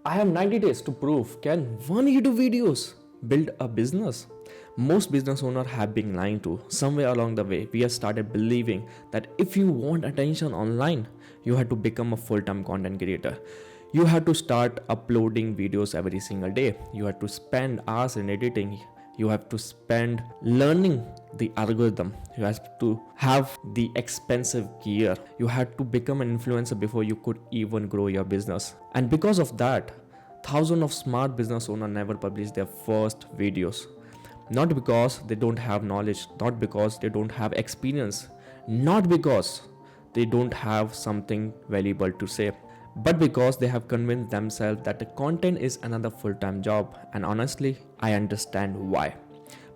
I have 90 days to prove. Can one YouTube videos build a business? Most business owners have been lying to. Somewhere along the way, we have started believing that if you want attention online, you have to become a full-time content creator. You have to start uploading videos every single day. You have to spend hours in editing. You have to spend learning the algorithm. You have to have the expensive gear. You had to become an influencer before you could even grow your business. And because of that, thousands of smart business owners never publish their first videos. Not because they don't have knowledge, not because they don't have experience, not because they don't have something valuable to say, but because they have convinced themselves that the content is another full-time job. And honestly, I understand why.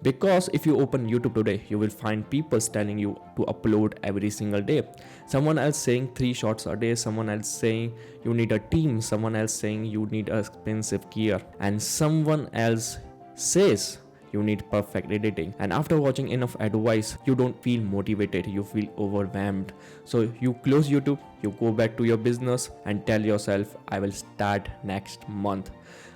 Because if you open YouTube today, you will find people telling you to upload every single day. Someone else saying 3 shots a day, someone else saying you need a team, someone else saying you need expensive gear, and someone else says you need perfect editing. And after watching enough advice, you don't feel motivated, you feel overwhelmed. So you close YouTube, you go back to your business and tell yourself, I will start next month.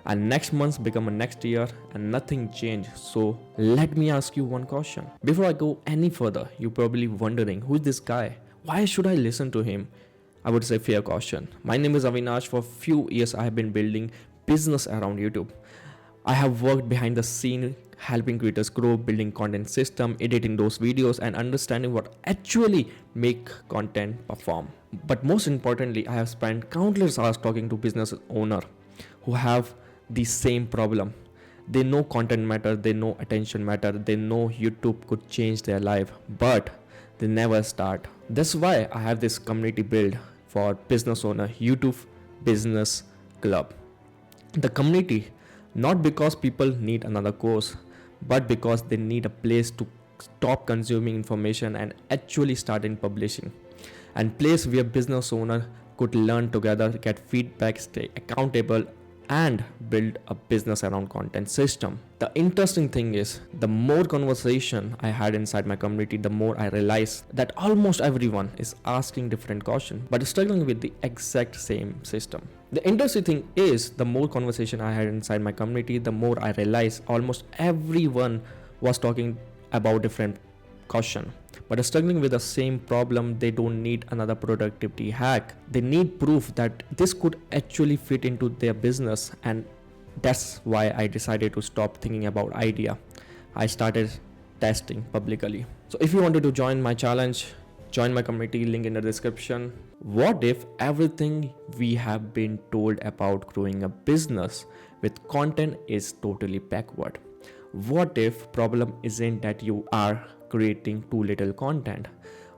And next month become a next year and nothing changed. So let me ask you one question. Before I go any further, you're probably wondering, who is this guy? Why should I listen to him? I would say fair question. My name is Avinash. For a few years, I have been building business around YouTube. I have worked behind the scene, helping creators grow, building content system, editing those videos, and understanding what actually make content perform. But most importantly, I have spent countless hours talking to business owners who have the same problem. They know content matter, they know attention matter, they know YouTube could change their life, but they never start. That's why I have this community built for business owner, YouTube Business Club. The community, not because people need another course, but because they need a place to stop consuming information and actually start in publishing, and place where business owner could learn together, get feedback, stay accountable, and build a business around content system. The interesting thing is, the more conversation I had inside my community, the more I realized that almost everyone is asking different questions but struggling with the exact same system. The interesting thing is, the more conversation I had inside my community, the more I realized almost everyone was talking about different question but struggling with the same problem. They don't need another productivity hack, they need proof that this could actually fit into their business. And that's why I decided to stop thinking about idea. I started testing publicly. So if you wanted to join my challenge, join my community, link in the description. What if everything we have been told about growing a business with content is totally backward? What if problem isn't that you are creating too little content?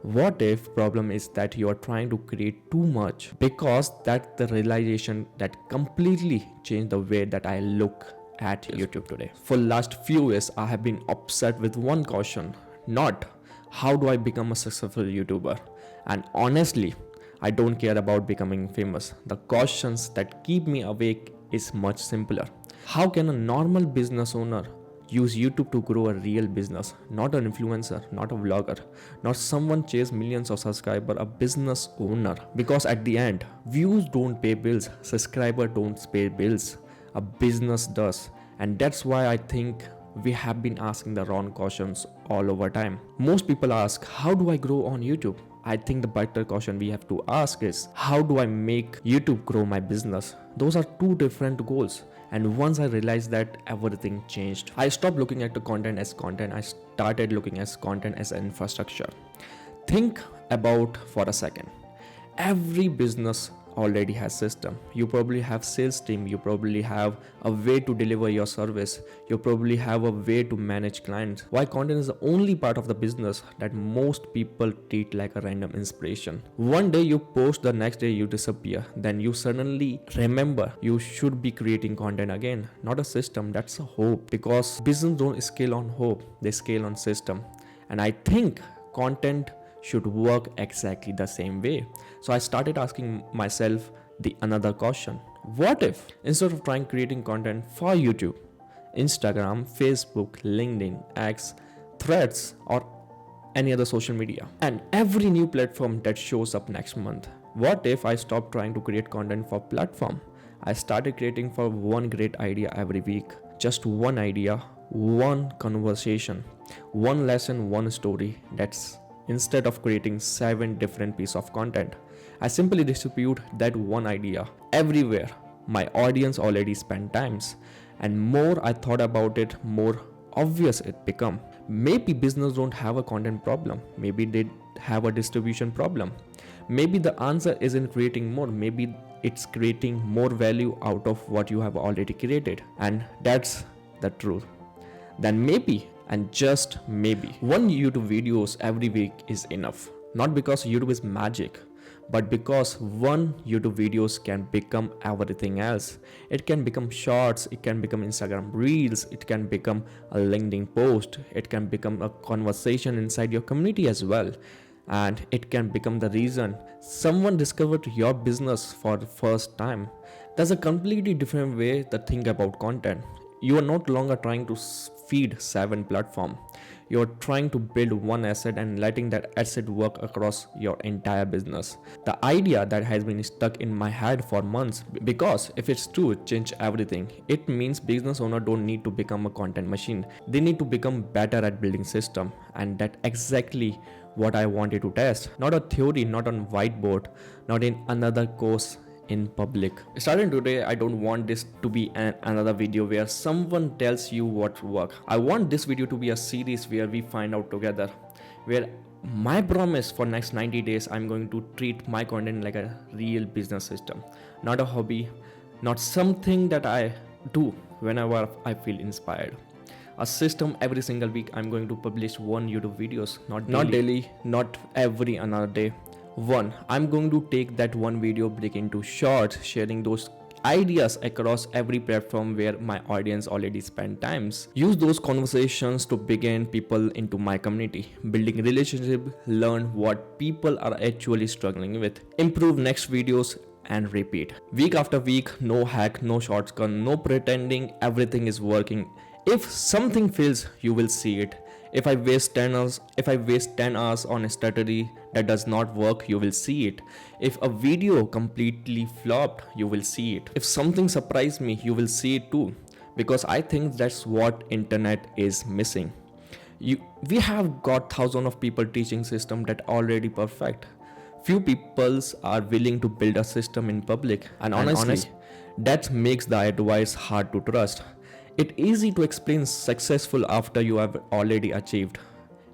What if problem is that you are trying to create too much? Because that's the realization that completely changed the way that I look at YouTube today. For last few years, I have been upset with one question, not how do I become a successful YouTuber? And honestly, I don't care about becoming famous. The questions that keep me awake is much simpler. How can a normal business owner use YouTube to grow a real business? Not an influencer, not a vlogger, not someone chase millions of subscribers, a business owner. Because at the end, views don't pay bills, subscriber don't pay bills, a business does. And that's why I think we have been asking the wrong questions all over time. Most people ask, how do I grow on YouTube? I think the better question we have to ask is, how do I make YouTube grow my business? Those are two different goals. And once I realized that, everything changed. I stopped looking at the content as content. I started looking at content as an infrastructure. Think about for a second. Every business already has system. You probably have sales team, you probably have a way to deliver your service, you probably have a way to manage clients. Why content is the only part of the business that most people treat like a random inspiration. One day you post, the next day you disappear, then you suddenly remember you should be creating content again. Not a system, that's a hope. Because business don't scale on hope, they scale on system. And I think content should work exactly the same way. So I started asking myself the another question. What if instead of trying creating content for YouTube, Instagram, Facebook, LinkedIn, X, Threads, or any other social media, and every new platform that shows up next month, what if I stop trying to create content for platform? I started creating for one great idea every week. Just one idea, one conversation, one lesson, one story. That's instead of creating 7 different pieces of content. I simply distribute that one idea everywhere. My audience already spent times, and more I thought about it, more obvious it become. Maybe business don't have a content problem. Maybe they have a distribution problem. Maybe the answer isn't creating more. Maybe it's creating more value out of what you have already created. And that's the truth. Then maybe, and just maybe, one YouTube videos every week is enough. Not because YouTube is magic, but because one YouTube videos can become everything else. It can become shorts, it can become Instagram reels, it can become a LinkedIn post, it can become a conversation inside your community as well. And it can become the reason someone discovered your business for the first time. There's a completely different way to think about content. You are not longer trying to feed 7 platforms. You're trying to build one asset and letting that asset work across your entire business. The idea that has been stuck in my head for months, because if it's true, it changes everything. It means business owners don't need to become a content machine. They need to become better at building system, and that exactly what I wanted to test. Not a theory, not on whiteboard, not in another course in public. Starting today, I don't want this to be another video where someone tells you what to work. I want this video to be a series where we find out together, where my promise for next 90 days, I'm going to treat my content like a real business system, not a hobby, not something that I do whenever I feel inspired. A system. Every single week I'm going to publish one YouTube videos, not daily, not every another day. One, I'm going to take that one video, break into shorts, sharing those ideas across every platform where my audience already spend times. Use those conversations to begin people into my community, building relationship, learn what people are actually struggling with, improve next videos, and repeat. Week after week, no hack, no shortcut, no pretending everything is working. If something fails, you will see it. If I waste 10 hours on a strategy that does not work, you will see it. If a video completely flopped, you will see it. If something surprised me, you will see it too. Because I think that's what internet is missing. We have got thousands of people teaching system that already perfect. Few people are willing to build a system in public, and honestly, that makes the advice hard to trust. It's easy to explain successful after you have already achieved.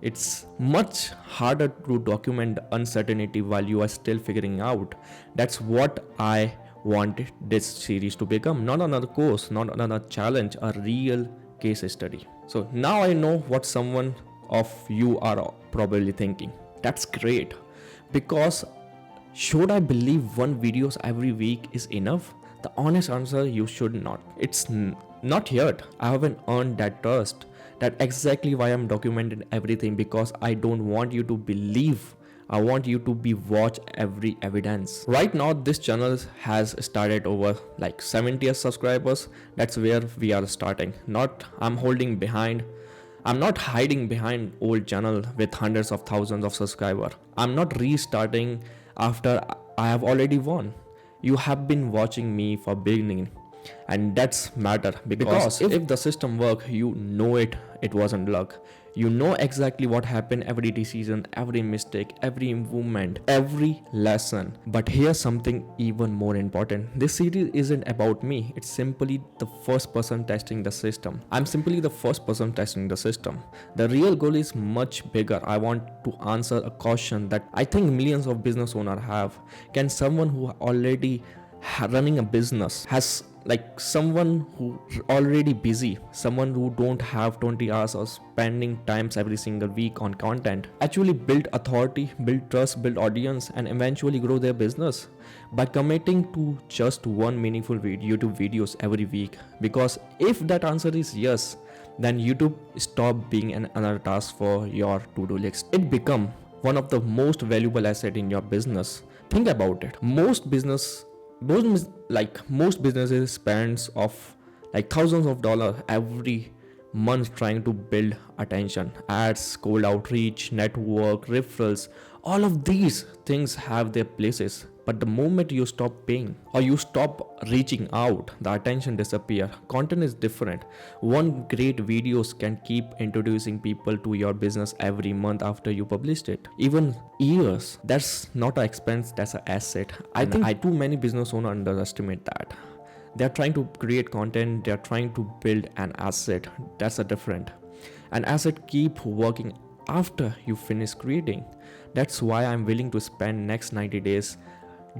It's much harder to document uncertainty while you are still figuring out. That's what I want this series to become. Not another course, not another challenge, a real case study. So now I know what someone of you are probably thinking. That's great. Because should I believe one videos every week is enough? The honest answer, you should not. It's not yet. I haven't earned that trust. That's exactly why I'm documenting everything, because I don't want you to believe. I want you to be watch every evidence. Right now, this channel has started over like 70 subscribers. That's where we are starting. I'm not hiding behind old channel with hundreds of thousands of subscribers. I'm not restarting after I have already won. You have been watching me for beginning, and that's matter, because if the system work, you know it wasn't luck. You know exactly what happened, every decision, every mistake, every improvement, every lesson. But here's something even more important. This series isn't about me. It's simply the first person testing the system. I'm simply the first person testing the system. The real goal is much bigger. I want to answer a question that I think millions of business owners have. Can someone who already running a business, has like someone who already busy, someone who don't have 20 hours of spending times every single week on content, actually build authority, build trust, build audience, and eventually grow their business by committing to just one meaningful YouTube videos every week? Because if that answer is yes, then YouTube stop being another task for your to-do list. It become one of the most valuable asset in your business. Think about it. Most businesses spends of like thousands of dollars every months trying to build attention. Ads, cold outreach, network, referrals, all of these things have their places. But the moment you stop paying or you stop reaching out, the attention disappear. Content is different. One great videos can keep introducing people to your business every month after you published it. Even years. That's not an expense, that's an asset. I think too many business owners underestimate that. They're trying to create content, they're trying to build an asset. That's a different. An asset keep working after you finish creating. That's why I'm willing to spend next 90 days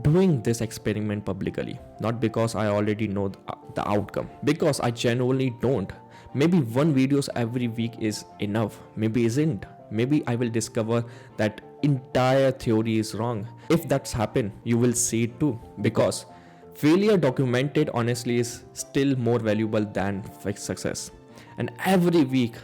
doing this experiment publicly. Not because I already know the outcome, because I genuinely don't. Maybe one videos every week is enough, maybe isn't. Maybe I will discover that entire theory is wrong. If that's happened, you will see it too, because failure documented honestly is still more valuable than success. And every week,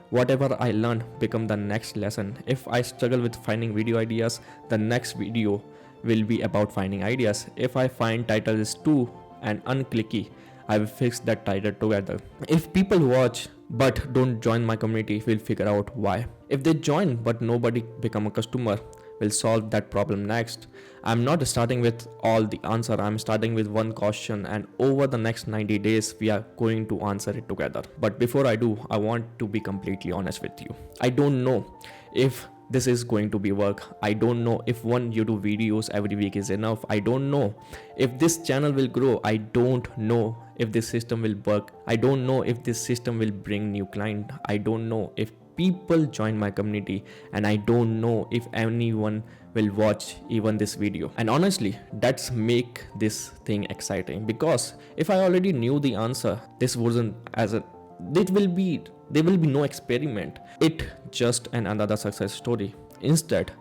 whatever I learn become the next lesson. If I struggle with finding video ideas, the next video will be about finding ideas. If I find title is too and unclicky, I will fix that title together. If people watch but don't join my community, we'll figure out why. If they join but nobody become a customer, we'll solve that problem next. I'm not starting with all the answer, I'm starting with one question, and over the next 90 days we are going to answer it together. But before I do, I want to be completely honest with you. I don't know if this is going to be work. I don't know if one YouTube videos every week is enough. I don't know if this channel will grow. I don't know if this system will work. I don't know if this system will bring new client. I don't know if people join my community, and I don't know if anyone will watch even this video. And honestly, that's make this thing exciting, because if I already knew the answer, this wasn't as a there will be no experiment. It just another success story. Instead,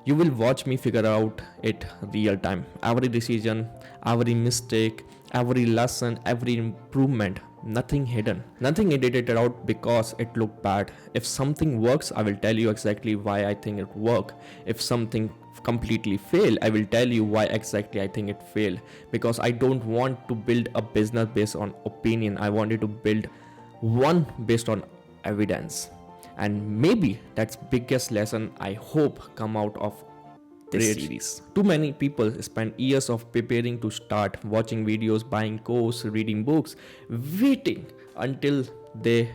you will watch me figure out it real time. Every decision, every mistake, every lesson, every improvement. Nothing hidden, nothing edited out because it looked bad. If something works, I will tell you exactly why I think it worked. If something completely failed, I will tell you why exactly I think it failed. Because I don't want to build a business based on opinion. I wanted to build one based on evidence. And maybe that's biggest lesson I hope come out of this series. Too many people spend years of preparing to start, watching videos, buying courses, reading books, waiting until they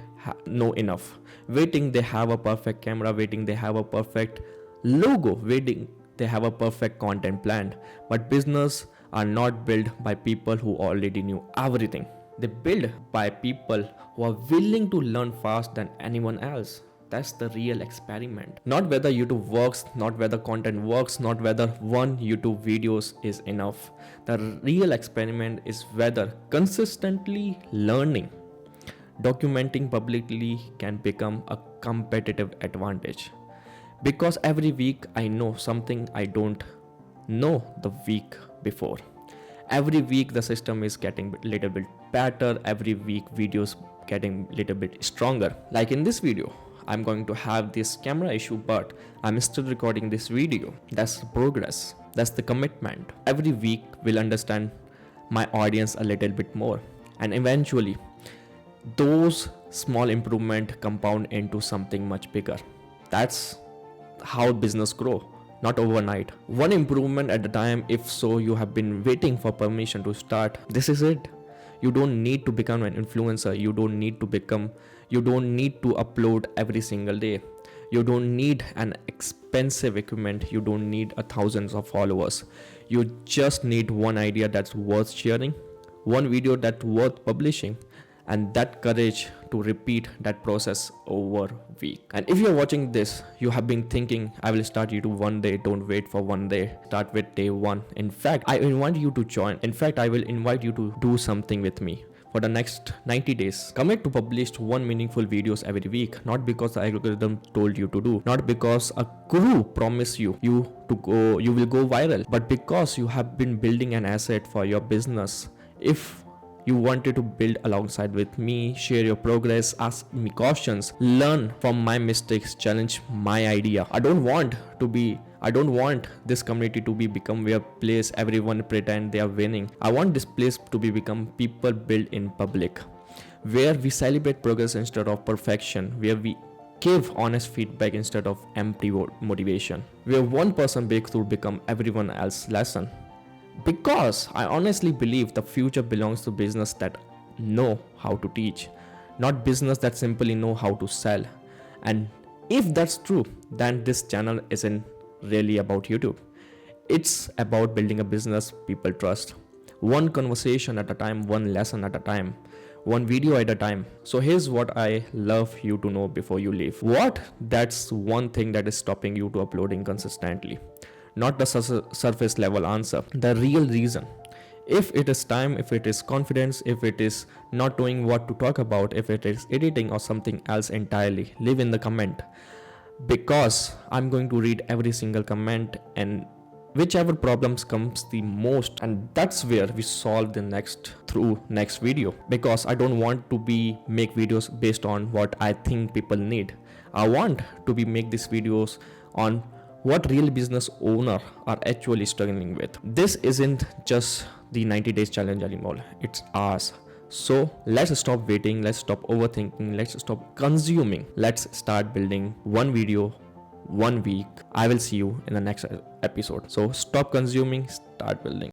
know enough, waiting they have a perfect camera, waiting they have a perfect logo, waiting they have a perfect content planned. But business are not built by people who already knew everything. They build by people who are willing to learn fast than anyone else. That's the real experiment. Not whether YouTube works, not whether content works, not whether one YouTube videos is enough. The real experiment is whether consistently learning, documenting publicly can become a competitive advantage. Because every week I know something I don't know the week before. Every week the system is getting a little bit better. Every week videos getting a little bit stronger. Like in this video, I'm going to have this camera issue, but I'm still recording this video. That's the progress. That's the commitment. Every week we'll understand my audience a little bit more. And eventually, those small improvements compound into something much bigger. That's how business grow. Not overnight. One improvement at a time. If so, you have been waiting for permission to start. This is it. You don't need to become an influencer. You don't need to upload every single day. You don't need an expensive equipment. You don't need thousands of followers. You just need one idea that's worth sharing, one video that's worth publishing, and that courage to repeat that process over week. And if you're watching this, you have been thinking, I will start YouTube one day. Don't wait for one day. Start with day one. In fact, I invite you to join. In fact, I will invite you to do something with me. For the next 90 days, commit to publish one meaningful videos every week. Not because the algorithm told you to do, not because a guru promised you will go viral, but because you have been building an asset for your business. If you wanted to build alongside with me, share your progress, ask me questions, learn from my mistakes, challenge my idea. I don't want this community to become a place everyone pretend they are winning. I want this place to become people build in public. where we celebrate progress instead of perfection, where we give honest feedback instead of empty motivation, where one person breakthrough become everyone else's lesson. Because I honestly believe the future belongs to business that know how to teach, not business that simply know how to sell. And if that's true, then this channel isn't really about YouTube. It's about building a business people trust. One conversation at a time, one lesson at a time, one video at a time. So here's what I love you to know before you leave. What? That's one thing that is stopping you to uploading consistently. Not the surface level answer. The real reason. If it is time, if it is confidence, if it is not knowing what to talk about, if it is editing or something else entirely, leave in the comment. Because I'm going to read every single comment, and whichever problems comes the most, and that's where we solve the next video. Because I don't want to be make videos based on what I think people need. I want to be make these videos on what real business owner are actually struggling with. This isn't just the 90 days challenge anymore, it's ours. So let's stop waiting, let's stop overthinking, let's stop consuming, let's start building one video 1 week. I will see you in the next episode. So stop consuming, start building.